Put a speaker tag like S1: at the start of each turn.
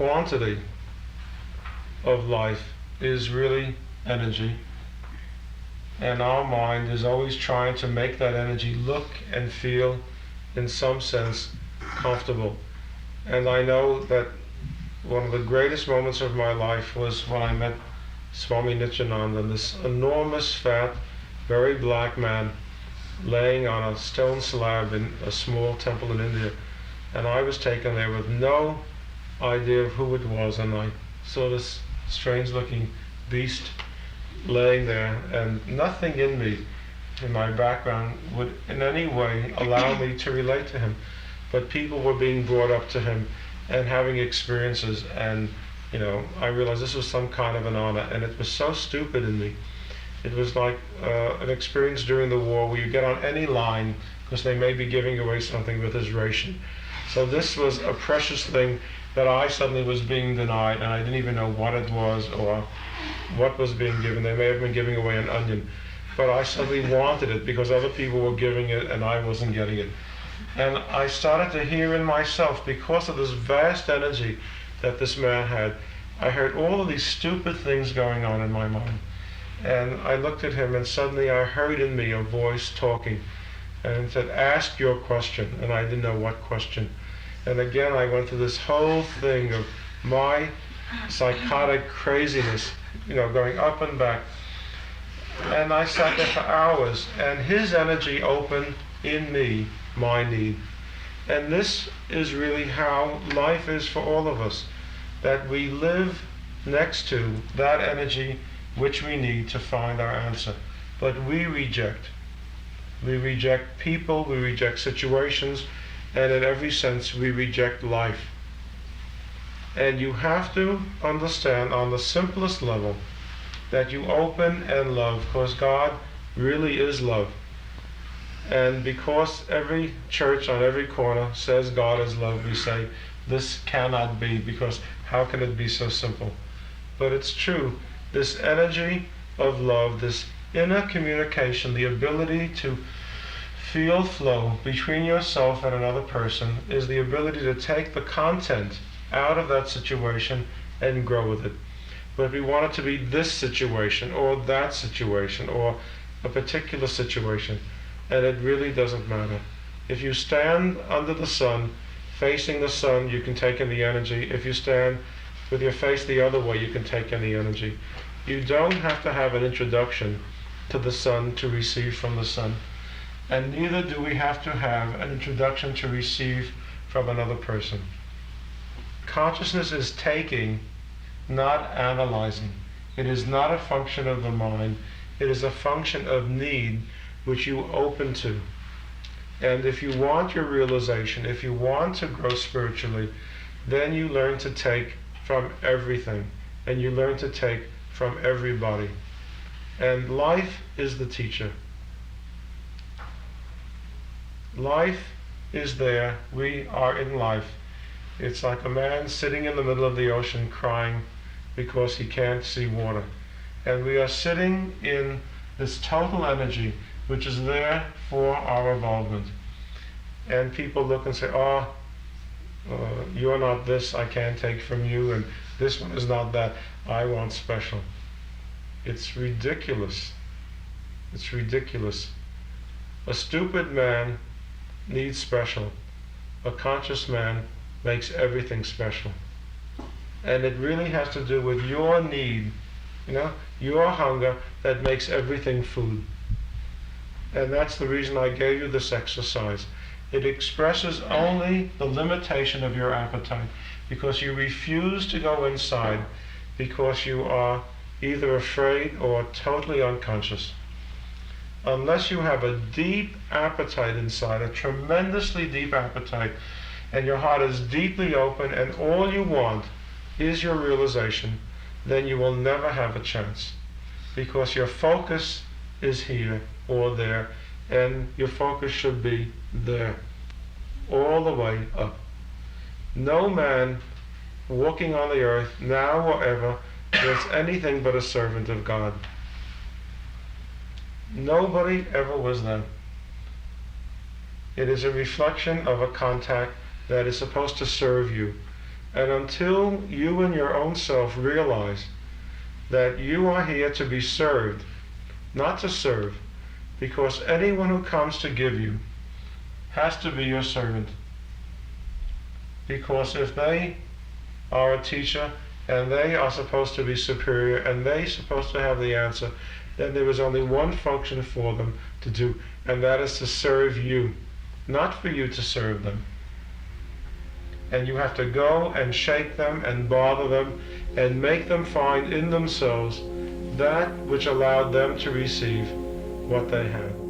S1: quantity of life is really energy, and our mind is always trying to make that energy look and feel, in some sense, comfortable. And I know that one of the greatest moments of my life was when I met Swami Nityananda, this enormous, fat, very black man laying on a stone slab in a small temple in India. And I was taken there with no idea of who it was, and I saw this strange-looking beast laying there, and nothing in me, in my background, would in any way allow me to relate to him. But people were being brought up to him and having experiences, and I realized this was some kind of an honor, and it was so stupid in me. It was like an experience during the war where you get on any line because they may be giving away something with his ration. So this was a precious thing that I suddenly was being denied, and I didn't even know what it was or what was being given. They may have been giving away an onion, but I suddenly wanted it because other people were giving it and I wasn't getting it. And I started to hear in myself, because of this vast energy that this man had, I heard all of these stupid things going on in my mind. And I looked at him, and suddenly I heard in me a voice talking, and it said, "Ask your question." And I didn't know what question. And again I went through this whole thing of my psychotic craziness, going up and back. And I sat there for hours, and his energy opened in me my need. And this is really how life is for all of us, that we live next to that energy which we need to find our answer. But we reject. We reject people, we reject situations, and in every sense we reject life. And you have to understand on the simplest level that you open and love, because God really is love. And because every church on every corner says God is love, we say this cannot be, because how can it be so simple? But it's true. This energy of love, this inner communication, the ability to feel flow between yourself and another person, is the ability to take the content out of that situation and grow with it. But if we want it to be this situation or that situation or a particular situation, and it really doesn't matter. If you stand under the sun, facing the sun, you can take in the energy. If you stand with your face the other way, you can take in the energy. You don't have to have an introduction to the sun to receive from the sun. And neither do we have to have an introduction to receive from another person. Consciousness is taking, not analyzing. It is not a function of the mind. It is a function of need, which you open to. And if you want your realization, if you want to grow spiritually, then you learn to take from everything, and you learn to take from everybody. And life is the teacher. Life is there. We are in life. It's like a man sitting in the middle of the ocean crying because he can't see water. And we are sitting in this total energy which is there for our involvement. And people look and say, you're not this, I can't take from you, and this one is not that, I want special. It's ridiculous. It's ridiculous. A stupid man needs special. A conscious man makes everything special. And it really has to do with your need, your hunger that makes everything food. And that's the reason I gave you this exercise. It expresses only the limitation of your appetite, because you refuse to go inside because you are either afraid or totally unconscious. Unless you have a deep appetite inside, a tremendously deep appetite, and your heart is deeply open and all you want is your realization, then you will never have a chance, because your focus is here or there, and your focus should be there, all the way up. No man walking on the earth, now or ever, was anything but a servant of God. Nobody ever was that. It is a reflection of a contact that is supposed to serve you. And until you in your own self realize that you are here to be served, not to serve, because anyone who comes to give you has to be your servant. Because if they are a teacher and they are supposed to be superior and they're supposed to have the answer, then there is only one function for them to do, and that is to serve you, not for you to serve them. And you have to go and shake them and bother them and make them find in themselves that which allowed them to receive what they had.